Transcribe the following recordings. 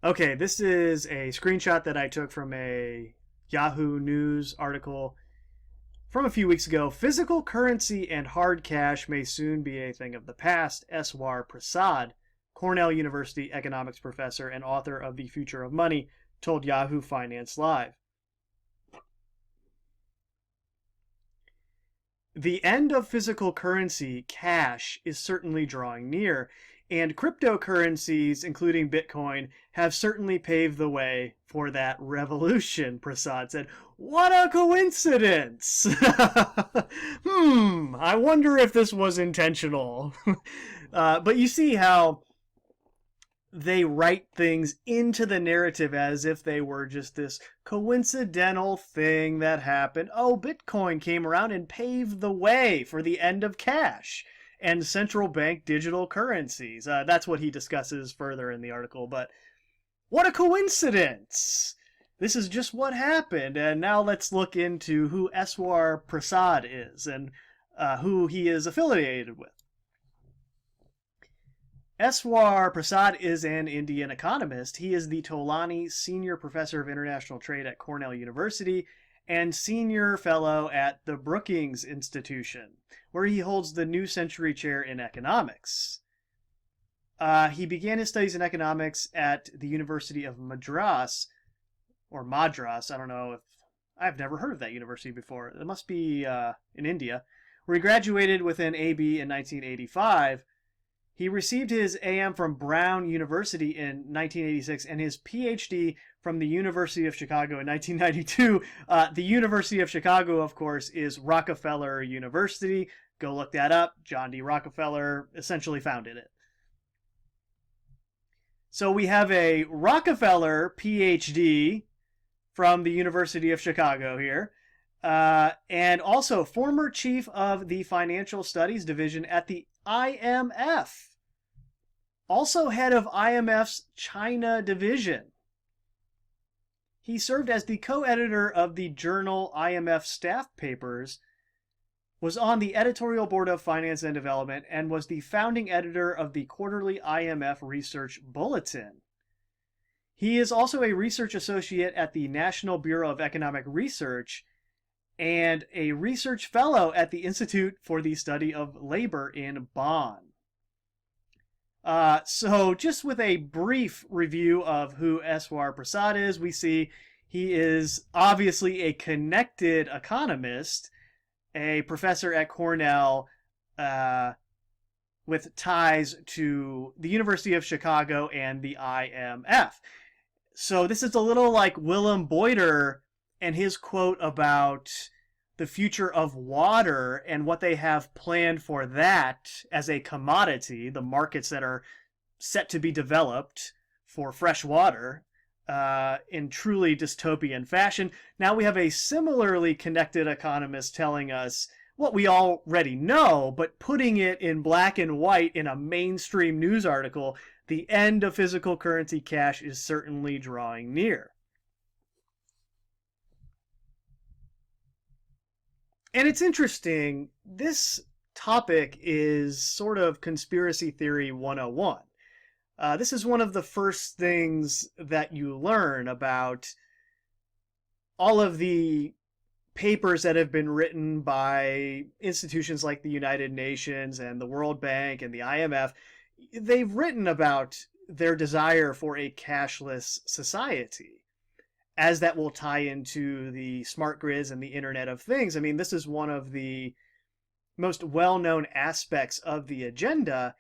Okay, this is a screenshot that I took from a Yahoo News article from a few weeks ago. Physical currency and hard cash may soon be a thing of the past. Eswar Prasad, Cornell University economics professor and author of The Future of Money, told Yahoo Finance Live. The end of physical currency, cash, is certainly drawing near, and cryptocurrencies, including Bitcoin, have certainly paved the way for that revolution, Prasad said. What a coincidence! I wonder if this was intentional. But you see how they write things into the narrative as if they were just this coincidental thing that happened. Oh, Bitcoin came around and paved the way for the end of cash and central bank digital currencies. That's what he discusses further in the article. But what a coincidence! This is just what happened. And now let's look into who Eswar Prasad is and who he is affiliated with. Eswar Prasad is an Indian economist. He is the Tolani Senior Professor of International Trade at Cornell University and Senior Fellow at the Brookings Institution, where he holds the New Century Chair in Economics. He began his studies in economics at the University of Madras, or Madras, I don't know if... I've never heard of that university before. It must be in India, where he graduated with an AB in 1985. He received his AM from Brown University in 1986 and his PhD from the University of Chicago in 1992. The University of Chicago, of course, is Rockefeller University. Go look that up. John D. Rockefeller essentially founded it. So we have a Rockefeller PhD from the University of Chicago here. And also former chief of the Financial Studies Division at the IMF. Also head of IMF's China Division. He served as the co-editor of the journal IMF Staff Papers, was on the editorial board of Finance and Development, and was the founding editor of the quarterly IMF Research Bulletin. He is also a research associate at the National Bureau of Economic Research and a research fellow at the Institute for the Study of Labor in Bonn. So just with a brief review of who Eswar Prasad is, we see he is obviously a connected economist, a professor at Cornell with ties to the University of Chicago and the IMF. So this is a little like Willem Boyder and his quote about the future of water and what they have planned for that as a commodity, the markets that are set to be developed for fresh water in truly dystopian fashion. Now we have a similarly connected economist telling us what we already know, but putting it in black and white in a mainstream news article. The end of physical currency cash is certainly drawing near. And it's interesting, this topic is sort of conspiracy theory 101. This is one of the first things that you learn about all of the papers that have been written by institutions like the United Nations and the World Bank and the IMF. They've written about their desire for a cashless society, as that will tie into the smart grids and the Internet of Things. I mean, this is one of the most well-known aspects of the agenda,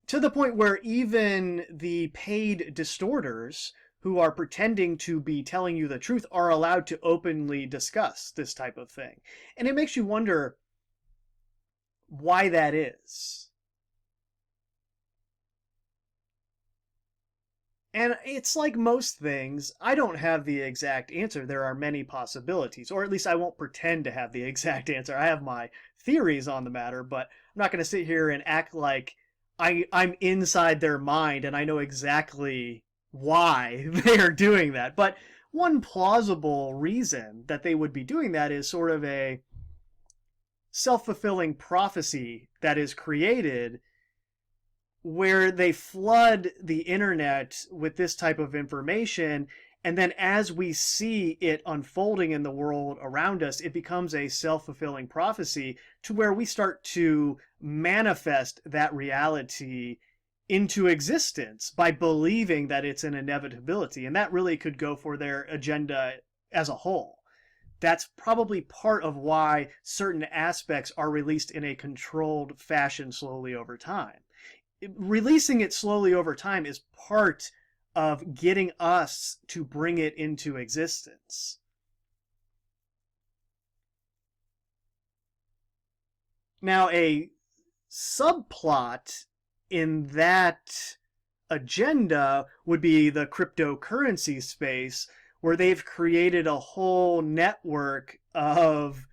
to the point where even the paid distorters who are pretending to be telling you the truth are allowed to openly discuss this type of thing. And it makes you wonder why that is. And it's like most things, I don't have the exact answer. There are many possibilities, or at least I won't pretend to have the exact answer. I have my theories on the matter, but I'm not going to sit here and act like I'm inside their mind and I know exactly why they are doing that. But one plausible reason that they would be doing that is sort of a self-fulfilling prophecy that is created where they flood the internet with this type of information. And then as we see it unfolding in the world around us, it becomes a self-fulfilling prophecy to where we start to manifest that reality into existence by believing that it's an inevitability. And that really could go for their agenda as a whole. That's probably part of why certain aspects are released in a controlled fashion slowly over time. Releasing it slowly over time is part of getting us to bring it into existence. Now, a subplot in that agenda would be the cryptocurrency space, where they've created a whole network of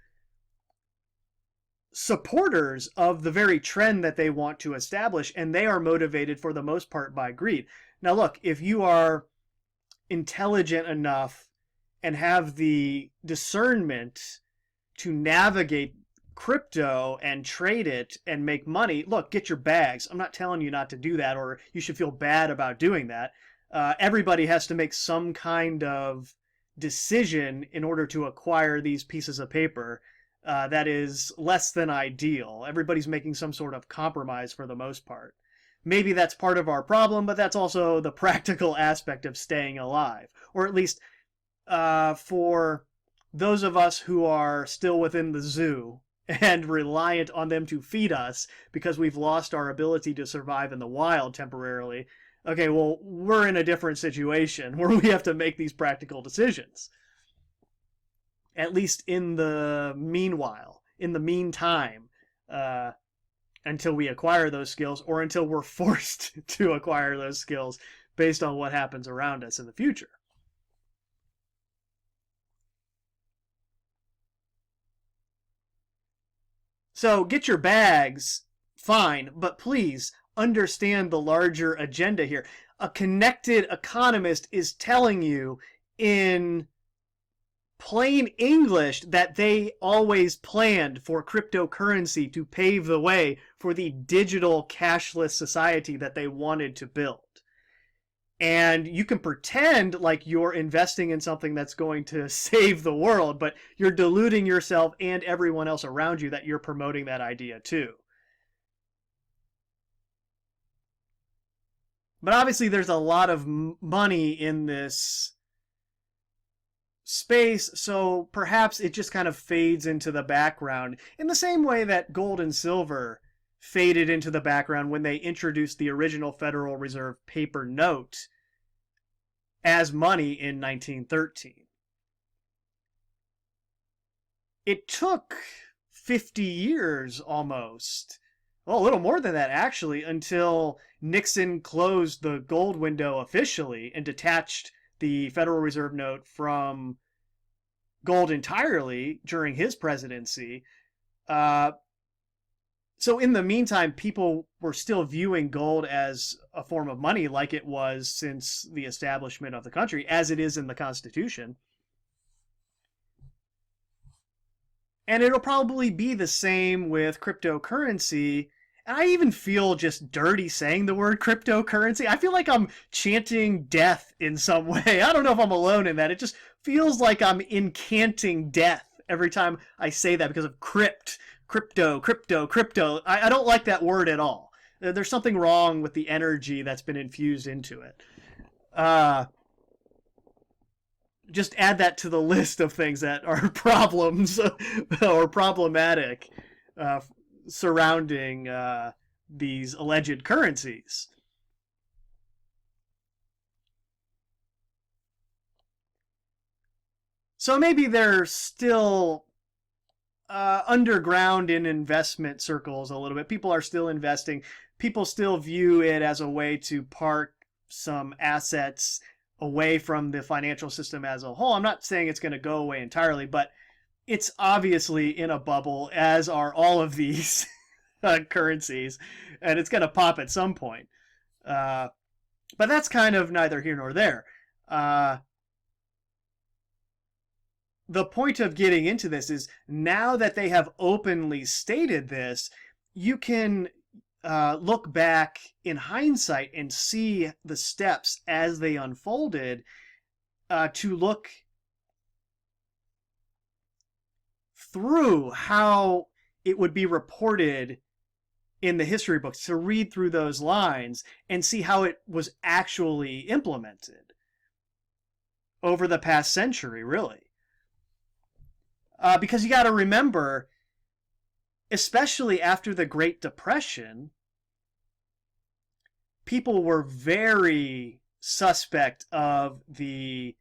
supporters of the very trend that they want to establish, and they are motivated for the most part by greed. Now look, if you are intelligent enough and have the discernment to navigate crypto and trade it and make money, look, get your bags. I'm not telling you not to do that, or you should feel bad about doing that. Everybody has to make some kind of decision in order to acquire these pieces of paper. That is less than ideal. Everybody's making some sort of compromise for the most part. Maybe that's part of our problem, but that's also the practical aspect of staying alive. Or at least for those of us who are still within the zoo and reliant on them to feed us because we've lost our ability to survive in the wild temporarily. Okay, well, we're in a different situation where we have to make these practical decisions. At least in the meanwhile, in the meantime, until we acquire those skills, or until we're forced to acquire those skills based on what happens around us in the future. So get your bags, fine, but please understand the larger agenda here. A connected economist is telling you in plain English that they always planned for cryptocurrency to pave the way for the digital cashless society that they wanted to build. And you can pretend like you're investing in something that's going to save the world, but you're deluding yourself and everyone else around you that you're promoting that idea too. But obviously there's a lot of money in this space, so perhaps it just kind of fades into the background in the same way that gold and silver faded into the background when they introduced the original Federal Reserve paper note as money in 1913. It took 50 years almost, well, a little more than that actually, until Nixon closed the gold window officially and detached the Federal Reserve note from gold entirely during his presidency. So in the meantime, people were still viewing gold as a form of money like it was since the establishment of the country, as it is in the Constitution. And it'll probably be the same with cryptocurrency. And I even feel just dirty saying the word cryptocurrency. I feel like I'm chanting death in some way. I don't know if I'm alone in that. It just feels like I'm incanting death every time I say that because of crypto. I don't like that word at all. There's something wrong with the energy that's been infused into it. Just add that to the list of things that are problems or problematic surrounding these alleged currencies. So maybe they're still underground in investment circles a little bit. People are still investing. People still view it as a way to park some assets away from the financial system as a whole. I'm not saying it's going to go away entirely, but it's obviously in a bubble, as are all of these currencies, and it's going to pop at some point. But that's kind of neither here nor there. The point of getting into this is now that they have openly stated this, you can look back in hindsight and see the steps as they unfolded, to look through how it would be reported in the history books, to read through those lines and see how it was actually implemented over the past century, really. Because you got to remember, especially after the Great Depression, people were very suspect of the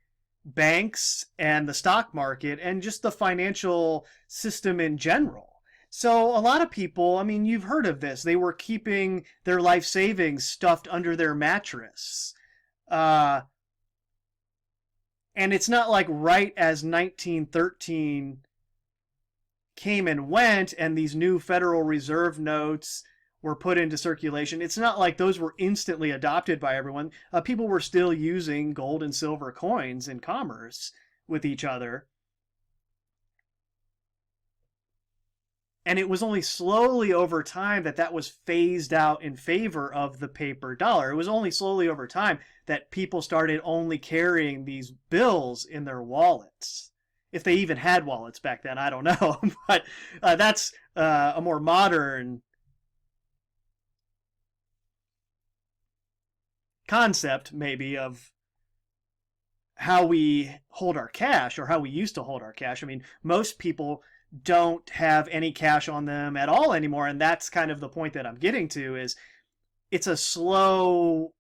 banks and the stock market and just the financial system in general. So a lot of people, I mean, you've heard of this, they were keeping their life savings stuffed under their mattress. And it's not like right as 1913 came and went and these new Federal Reserve notes were put into circulation, it's not like those were instantly adopted by everyone. People were still using gold and silver coins in commerce with each other. And it was only slowly over time that that was phased out in favor of the paper dollar. It was only slowly over time that people started only carrying these bills in their wallets. If they even had wallets back then, I don't know. But that's a more modern concept, maybe, of how we hold our cash, or how we used to hold our cash. I mean, most people don't have any cash on them at all anymore, and that's kind of the point that I'm getting to, is it's a slow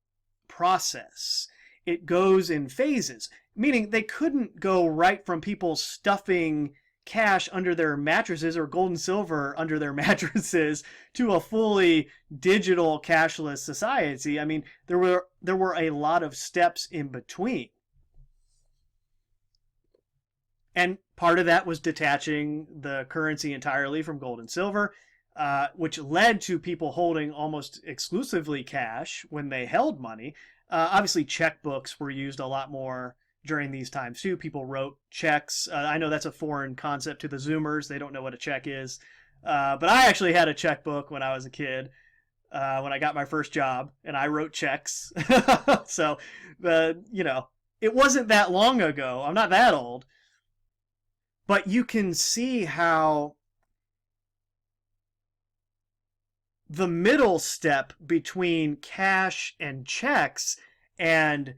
process. It goes in phases, meaning they couldn't go right from people stuffing cash under their mattresses or gold and silver under their mattresses to a fully digital cashless society. I mean, there were a lot of steps in between. And part of that was detaching the currency entirely from gold and silver, which led to people holding almost exclusively cash when they held money. Obviously, checkbooks were used a lot more during these times too. People wrote checks. I know that's a foreign concept to the Zoomers. They don't know what a check is. But I actually had a checkbook when I was a kid, when I got my first job, and I wrote checks. So, it wasn't that long ago. I'm not that old. But you can see how the middle step between cash and checks and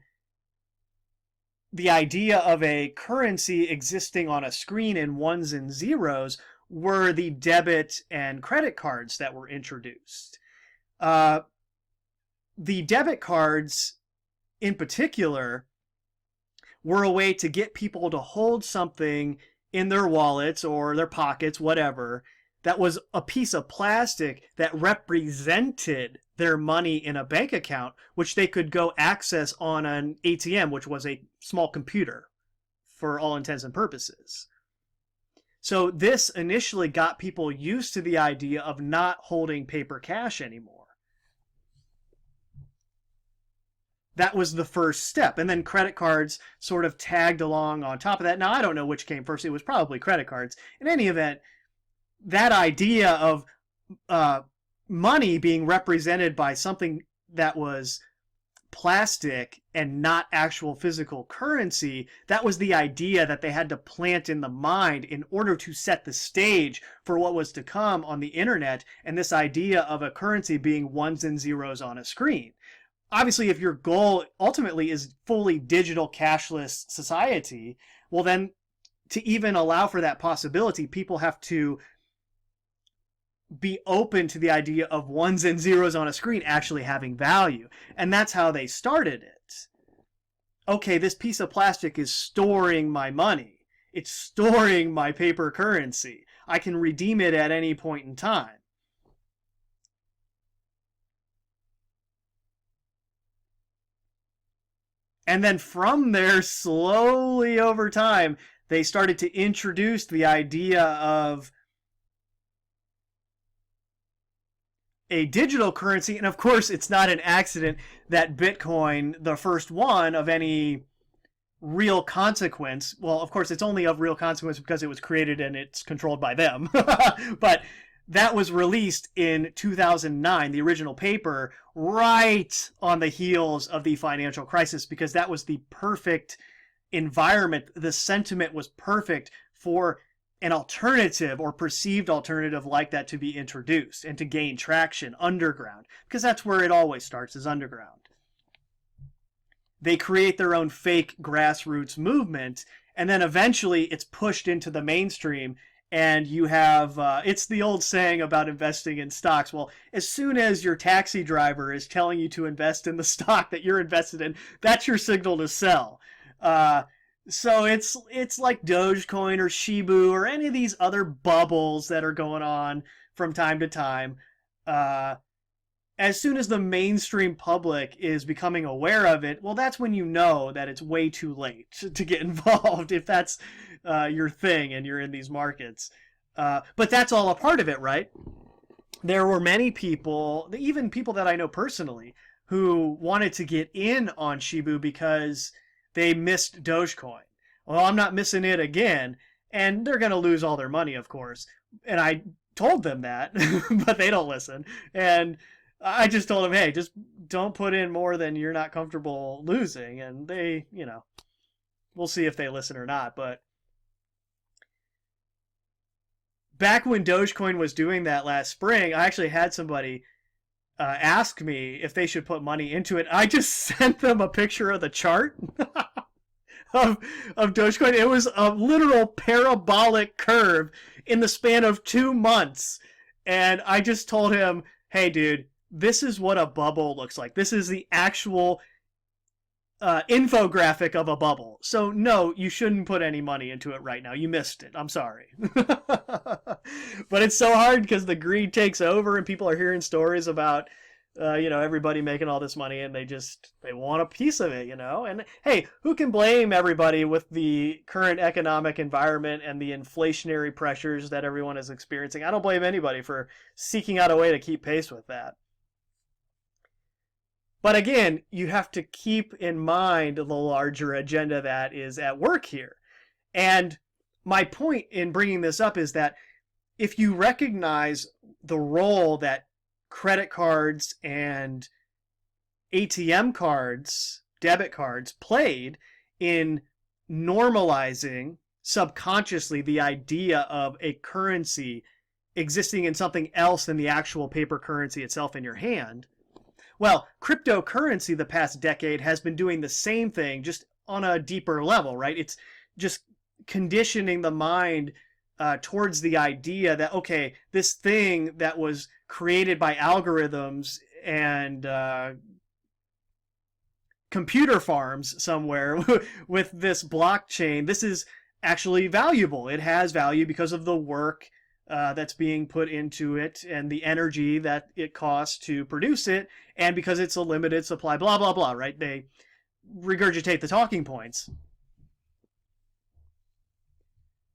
the idea of a currency existing on a screen in ones and zeros were the debit and credit cards that were introduced. The debit cards, in particular, were a way to get people to hold something in their wallets or their pockets, whatever, that was a piece of plastic that represented their money in a bank account, which they could go access on an ATM, which was a small computer for all intents and purposes. So this initially got people used to the idea of not holding paper cash anymore. That was the first step. And then credit cards sort of tagged along on top of that. Now, I don't know which came first. It was probably credit cards. In any event, that idea of money being represented by something that was plastic and not actual physical currency, that was the idea that they had to plant in the mind in order to set the stage for what was to come on the internet, and this idea of a currency being ones and zeros on a screen. Obviously, if your goal ultimately is fully digital cashless society, well then, to even allow for that possibility, people have to be open to the idea of ones and zeros on a screen actually having value. And that's how they started it. Okay, this piece of plastic is storing my money. It's storing my paper currency. I can redeem it at any point in time. And then from there, slowly over time, they started to introduce the idea of a digital currency. And of course, it's not an accident that Bitcoin, the first one of any real consequence, well, of course, it's only of real consequence because it was created and it's controlled by them. But that was released in 2009, the original paper, right on the heels of the financial crisis, because that was the perfect environment. The sentiment was perfect for an alternative or perceived alternative like that to be introduced and to gain traction underground, because that's where it always starts, is underground. They create their own fake grassroots movement, and then eventually it's pushed into the mainstream, and you have, it's the old saying about investing in stocks. Well, as soon as your taxi driver is telling you to invest in the stock that you're invested in, that's your signal to sell. So it's like Dogecoin or Shibu or any of these other bubbles that are going on from time to time. As soon as the mainstream public is becoming aware of it, well, that's when you know that it's way too late to get involved, if that's your thing and you're in these markets. But that's all a part of it, right? There were many people, even people that I know personally, who wanted to get in on Shibu because they missed Dogecoin. Well, I'm not missing it again, and they're going to lose all their money, of course. And I told them that, but they don't listen. And I just told them, hey, just don't put in more than you're not comfortable losing. And they, we'll see if they listen or not. But back when Dogecoin was doing that last spring, I actually had somebody ask me if they should put money into it. I just sent them a picture of the chart of Dogecoin. It was a literal parabolic curve in the span of 2 months. And I just told him, hey, dude, this is what a bubble looks like. This is the actual infographic of a bubble. So no, you shouldn't put any money into it right now. You missed it. I'm sorry. But it's so hard because the greed takes over and people are hearing stories about everybody making all this money, and they want a piece of it, And hey, who can blame everybody with the current economic environment and the inflationary pressures that everyone is experiencing? I don't blame anybody for seeking out a way to keep pace with that. But again, you have to keep in mind the larger agenda that is at work here. And my point in bringing this up is that if you recognize the role that credit cards and ATM cards, debit cards, played in normalizing subconsciously the idea of a currency existing in something else than the actual paper currency itself in your hand, well, cryptocurrency the past decade has been doing the same thing, just on a deeper level, right? It's just conditioning the mind towards the idea that, okay, this thing that was created by algorithms and computer farms somewhere with this blockchain, this is actually valuable. It has value because of the work that's being put into it and the energy that it costs to produce it, and because it's a limited supply, blah, blah, blah, right? They regurgitate the talking points.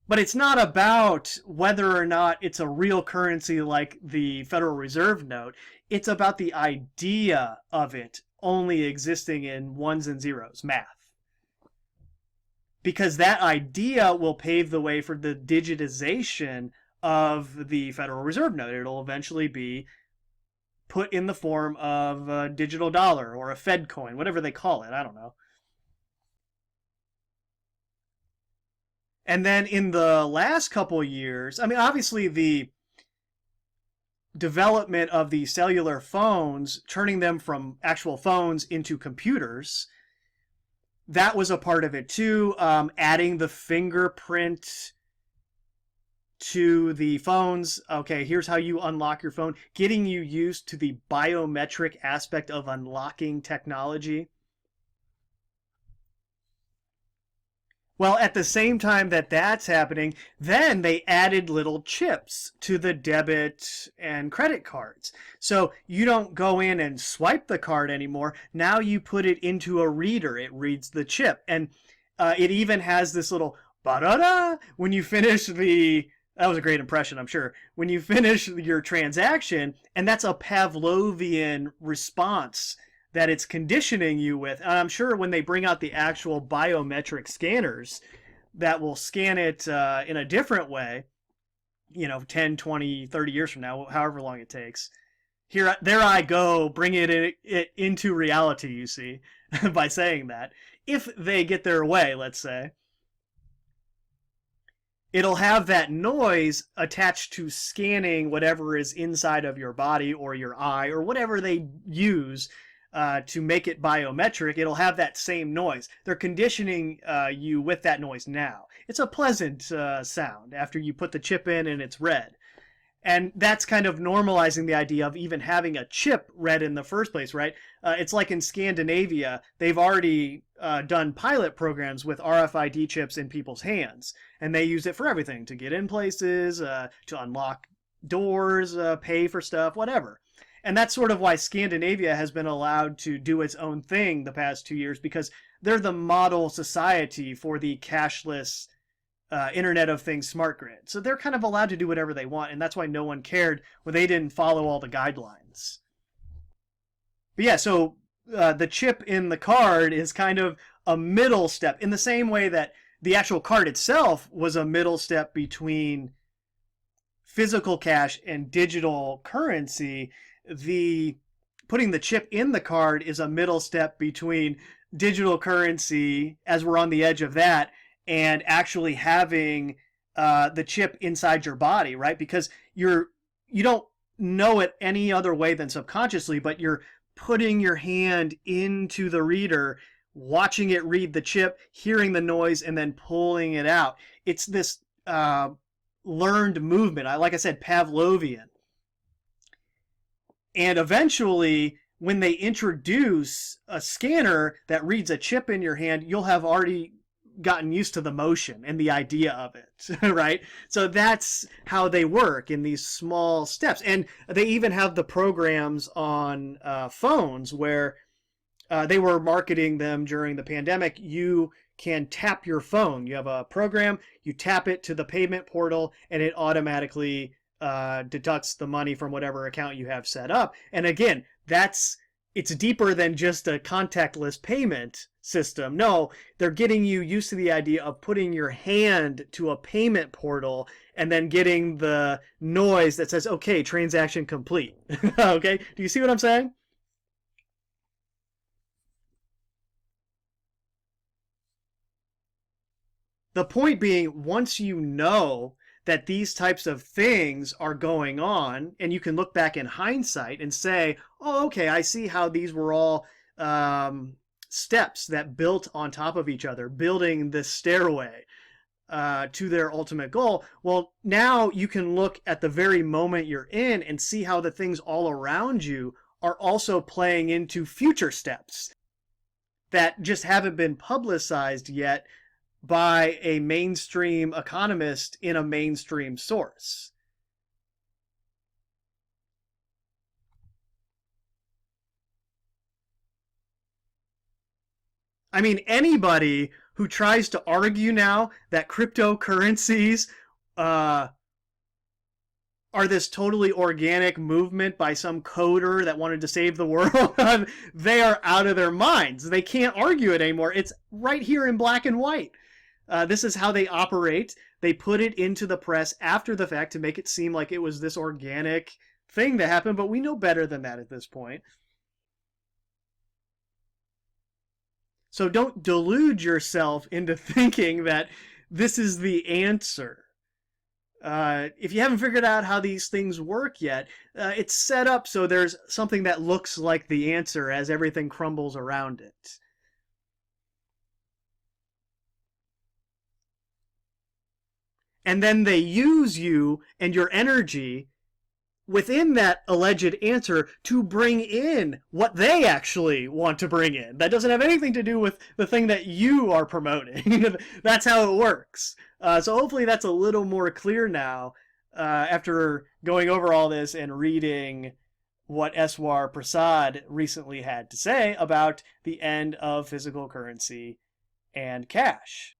But it's not about whether or not it's a real currency like the Federal Reserve note. It's about the idea of it only existing in ones and zeros, math. Because that idea will pave the way for the digitization of the Federal Reserve note. It'll eventually be put in the form of a digital dollar or a Fed coin, whatever they call it. I don't know. And then in the last couple years, I mean, obviously the development of the cellular phones, turning them from actual phones into computers, that was a part of it too. Adding the fingerprint to the phones. Okay, here's how you unlock your phone. Getting you used to the biometric aspect of unlocking technology. Well, at the same time that that's happening, then they added little chips to the debit and credit cards. So you don't go in and swipe the card anymore. Now you put it into a reader. It reads the chip. And it even has this little ba-da-da when you finish the... That was a great impression, I'm sure. When you finish your transaction, and that's a Pavlovian response that it's conditioning you with. And I'm sure when they bring out the actual biometric scanners that will scan it in a different way, 10, 20, 30 years from now, however long it takes. There I go, bring it into reality, you see, by saying that. If they get their way, let's say, it'll have that noise attached to scanning whatever is inside of your body or your eye or whatever they use to make it biometric. It'll have that same noise. They're conditioning you with that noise now. It's a pleasant sound after you put the chip in and it's red. And that's kind of normalizing the idea of even having a chip read in the first place, right? It's like in Scandinavia, they've already done pilot programs with RFID chips in people's hands. And they use it for everything, to get in places, to unlock doors, pay for stuff, whatever. And that's sort of why Scandinavia has been allowed to do its own thing the past 2 years, because they're the model society for the cashless Internet of Things smart grid. So they're kind of allowed to do whatever they want, and that's why no one cared when they didn't follow all the guidelines. But yeah, so the chip in the card is kind of a middle step, in the same way that the actual card itself was a middle step between physical cash and digital currency. Putting the chip in the card is a middle step between digital currency, as we're on the edge of that, and actually having the chip inside your body, right? Because you don't know it any other way than subconsciously, but you're putting your hand into the reader, watching it read the chip, hearing the noise, and then pulling it out. It's this learned movement. Like I said, Pavlovian. And eventually, when they introduce a scanner that reads a chip in your hand, you'll have already gotten used to the motion and the idea of it, right? So that's how they work in these small steps. And they even have the programs on phones where they were marketing them during the pandemic. You can tap your phone. You have a program, you tap it to the payment portal, and it automatically deducts the money from whatever account you have set up. And again, it's deeper than just a contactless payment system. No, they're getting you used to the idea of putting your hand to a payment portal and then getting the noise that says, okay, transaction complete. Okay, do you see what I'm saying? The point being, once you know that these types of things are going on, and you can look back in hindsight and say, oh, okay, I see how these were all steps that built on top of each other, building this stairway to their ultimate goal. Well, now you can look at the very moment you're in and see how the things all around you are also playing into future steps that just haven't been publicized yet by a mainstream economist in a mainstream source. I mean, anybody who tries to argue now that cryptocurrencies uh, are this totally organic movement by some coder that wanted to save the world, they are out of their minds. They can't argue it anymore. It's right here in black and white. This is how they operate. They put it into the press after the fact to make it seem like it was this organic thing that happened, but we know better than that at this point. So don't delude yourself into thinking that this is the answer. If you haven't figured out how these things work yet, it's set up so there's something that looks like the answer as everything crumbles around it. And then they use you and your energy within that alleged answer to bring in what they actually want to bring in. That doesn't have anything to do with the thing that you are promoting. That's how it works. So hopefully that's a little more clear now after going over all this and reading what Eswar Prasad recently had to say about the end of physical currency and cash.